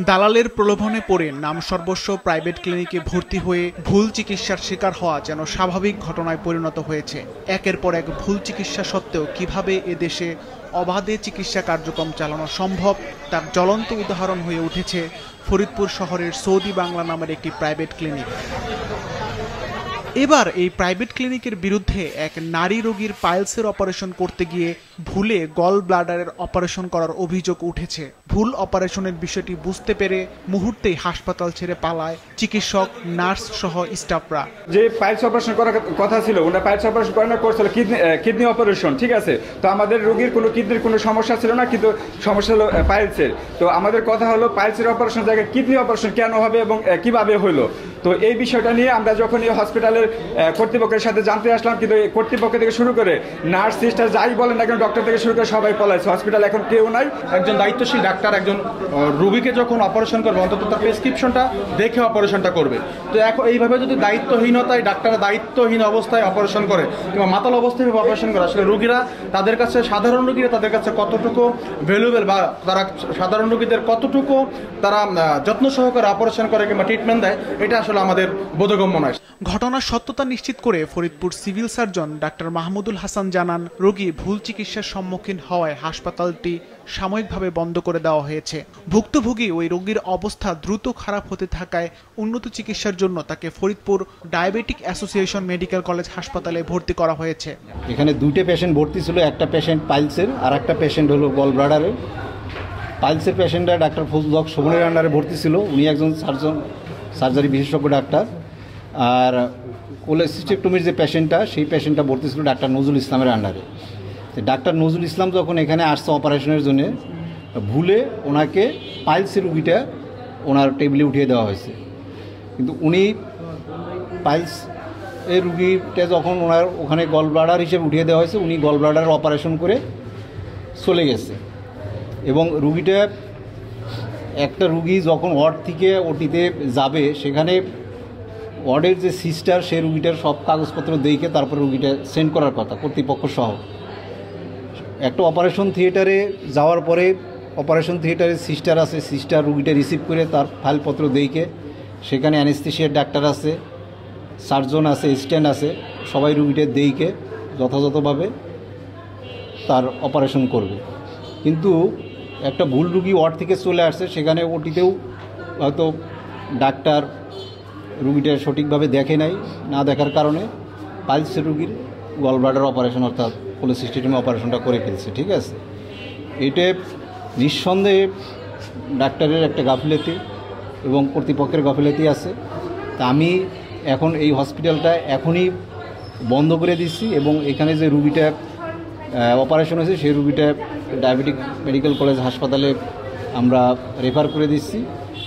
দালালের প্রলোভনে পড়ে নাম সর্বস্ব প্রাইভেট ক্লিনিকে ভর্তি হয়ে ভুল চিকিৎসার শিকার হওয়া যেন স্বাভাবিক ঘটনায় পরিণত হয়েছে। একের পর এক ভুল চিকিৎসা সত্ত্বেও কিভাবে এদেশে অবাধে চিকিৎসা কার্যক্রম চালানো সম্ভব তার জ্বলন্ত উদাহরণ হয়ে উঠেছে ফরিদপুর শহরের সৌদি বাংলা নামের একটি প্রাইভেট ক্লিনিক। এবার এই প্রাইভেট ক্লিনিকের বিরুদ্ধে এক নারী রোগীর পাইলসের অপারেশন করতে গিয়ে ভুলে গল ব্লাডারের অপারেশন করার অভিযোগ উঠেছে। ভুল অপারেশনের বিষয়টি বুঝতে পেরে মুহূর্তেই হাসপাতাল ছেড়ে পালায় চিকিৎসক, নার্স সহ স্টাফরা। যে পাইলস অপারেশন করার কথা ছিল ওটা পাইলস অপারেশন করানো করছিল কিডনি অপারেশন, ঠিক আছে। তো আমাদের রোগীর কোনো কিডনির কোনো সমস্যা ছিল না, কিন্তু সমস্যা হলো পাইলসের। তো আমাদের কথা হলো পাইলসের অপারেশন জায়গায় কিডনি অপারেশন কেন হবে এবং কিভাবে হলো। তো এই বিষয়টা নিয়ে আমরা যখন এই হসপিটালের কর্তৃপক্ষের সাথে জানতে আসলাম, কিন্তু এই কর্তৃপক্ষ থেকে শুরু করে নার্স, সিস্টার যাই বলেন না কেন, ডক্টর থেকে শুরু করে সবাই পলাইছে। হসপিটাল এখন কেউ নাই। একজন দায়িত্বশীল ডাক্তার একজন রোগীকে যখন অপারেশন করবে অন্তত তার প্রেসক্রিপশনটা দেখে অপারেশনটা করবে। তো এখন এইভাবে যদি দায়িত্বহীনতায় ডাক্তাররা দায়িত্বহীন অবস্থায় অপারেশন করে কিংবা মাতাল অবস্থায় অপারেশন করে, আসলে রোগীরা তাদের কাছে, সাধারণ রোগীরা তাদের কাছে কতটুকু ভ্যালুয়েবল বা তারা সাধারণ রোগীদের কতটুকু তারা যত্ন সহকারে অপারেশন করে কিংবা ট্রিটমেন্ট দেয়, এটা আসলে আমাদের বোধগম্য নয়। ঘটনার সত্যতা নিশ্চিত করে Faridpur civil surgeon doctor Mahmudul Hasan জানান, রোগী ভুল চিকিৎসার সম্মুখীন হওয়ায় হাসপাতালটি সাময়িকভাবে বন্ধ করে দেওয়া হয়েছে। ভুক্তভোগী ওই রোগীর অবস্থা দ্রুত খারাপ হতে থাকায় উন্নত চিকিৎসার জন্য তাকে Faridpur diabetic association medical college হাসপাতালে ভর্তি করা হয়েছে। এখানে দুইটা পেশেন্ট ভর্তি ছিল, একটা পেশেন্ট পাইলসের আর একটা পেশেন্ট হলো গল ব্লাডারের। পাইলসের পেশেন্টরা ডাক্তার ফজলুল হক শোভনের আন্ডারে ভর্তি ছিল, উনি একজন সার্জারি বিশেষজ্ঞ ডাক্তার। আর কোলেসিস্টেক্টমির যে পেশেন্টটা, সেই পেশেন্টটা ভর্তি ছিল ডাক্তার নজরুল ইসলামের আন্ডারে। ডাক্তার নজরুল ইসলাম যখন এখানে আসছে অপারেশনের জন্য, ভুলে ওনাকে পাইলসের রুগীটা ওনার টেবিলে উঠিয়ে দেওয়া হয়েছে। কিন্তু উনি পাইলস এর রুগীটা যখন ওনার ওখানে গল ব্লাডার হিসেবে উঠিয়ে দেওয়া হয়েছে, উনি গল ব্লাডার অপারেশন করে চলে গেছে। এবং রুগীটা, একটা রুগী যখন ওয়ার্ড থেকে ওটিতে যাবে, সেখানে ওয়ার্ডের যে সিস্টার, সে রুগীটার সব কাগজপত্র দেখে তারপরে রুগীটা সেন্ড করার কথা কর্তৃপক্ষ সহ। একটা অপারেশন থিয়েটারে যাওয়ার পরে অপারেশন থিয়েটারে সিস্টার আছে, সিস্টার রুগীটা রিসিভ করে তার ফাইলপত্র দেখে, সেখানে অ্যানেস্থেশিয়ার ডাক্তার আছে, সার্জন আছে, অ্যাসিস্ট্যান্ট আছে, সবাই রুগীটা দেখে যথাযথভাবে তার অপারেশন করবে। কিন্তু একটা ভুল রুগী ওয়ার্ড থেকে চলে আসছে, সেখানে ওটিতেও হয়তো ডাক্তার রুগীটা সঠিকভাবে দেখে নাই, না দেখার কারণে পাইলসের রুগীর গল ব্লাডার অপারেশন অর্থাৎ কোলেসিস্টেক্টমি অপারেশনটা করে ফেলছে, ঠিক আছে। এটা নিঃসন্দেহে ডাক্তারের একটা গাফিলতি এবং কর্তৃপক্ষের গাফিলতি আছে। তা আমি এখন এই হসপিটালটা এখনই বন্ধ করে দিচ্ছি এবং এখানে যে রুগীটা অপারেশন হয়েছে সেই রুগীটা ডায়াবেটিক মেডিকেল কলেজ হাসপাতালে আমরা রেফার করে দিচ্ছি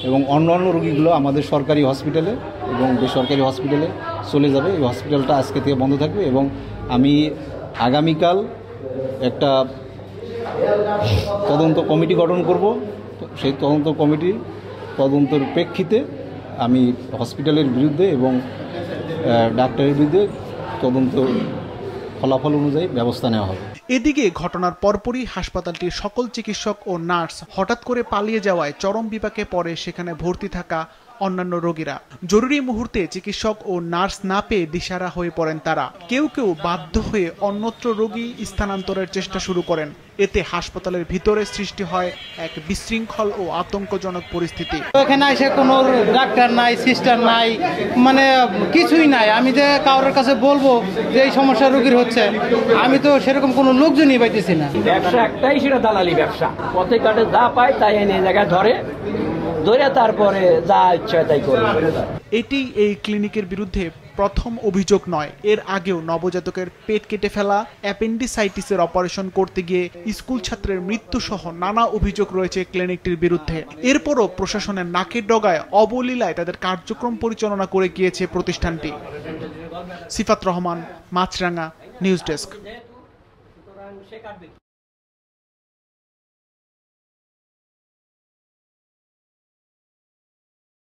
এবং অন্যান্য রুগীগুলো আমাদের সরকারি হসপিটালে এবং বেসরকারি হসপিটালে চলে যাবে। এই হসপিটালটা আজকে থেকে বন্ধ থাকবে এবং আমি আগামীকাল একটা তদন্ত কমিটি গঠন করব। সেই তদন্ত কমিটির তদন্তের প্রেক্ষিতে আমি হসপিটালের বিরুদ্ধে এবং ডাক্তারের বিরুদ্ধে তদন্ত ফলাফল অনুযায়ী ব্যবস্থা নেওয়া হবে। এদিকে ঘটনার পরপরই হাসপাতালটির সকল চিকিৎসক ও নার্স হঠাৎ করে পালিয়ে যাওয়ায় চরম বিপাকে পড়ে সেখানে ভর্তি থাকা অন্যান্য রোগীরা। জরুরি মুহূর্তে চিকিৎসক ও নার্স না পেয়ে দিশারা হয়ে পড়েন তারা। কেউ কেউ বাধ্য হয়ে অন্যত্র রোগী স্থানান্তরের চেষ্টা শুরু করেন। এতে হাসপাতালের ভিতরে সৃষ্টি হয় এক বিশৃঙ্খল ও আতঙ্কজনক পরিস্থিতি। এখানে এসে কোনো ডাক্তার নাই, সিস্টার নাই, মানে কিছুই নাই। আমি যে কারোর কাছে বলবো যে এই সমস্যা রোগীর হচ্ছে, আমি তো সেরকম কোনো লোকজনই পাইতেছি না। ব্যবসা একটাই, সেটা দালালি ব্যবসা। পথে ঘাটে যা পায় তাই এনে জায়গায় ধরে তারপরে যা ইচ্ছা তাই করে। এটি এই ক্লিনিকের বিরুদ্ধে প্রথম অভিযোগ নয়। এর আগেও নবজাতকের পেট কেটে ফেলা, অ্যাপেন্ডিসাইটিসের অপারেশন করতে গিয়ে স্কুল ছাত্রের মৃত্যু সহ নানা অভিযোগ রয়েছে ক্লিনিকটির বিরুদ্ধে। এরপরও প্রশাসনের নাকের ডগায় অবলীলায় তাদের কার্যক্রম পরিচালনা করে গিয়েছে প্রতিষ্ঠানটি। সিফাত রহমান, মাছরাঙ্গা, নিউজ ডেস্ক।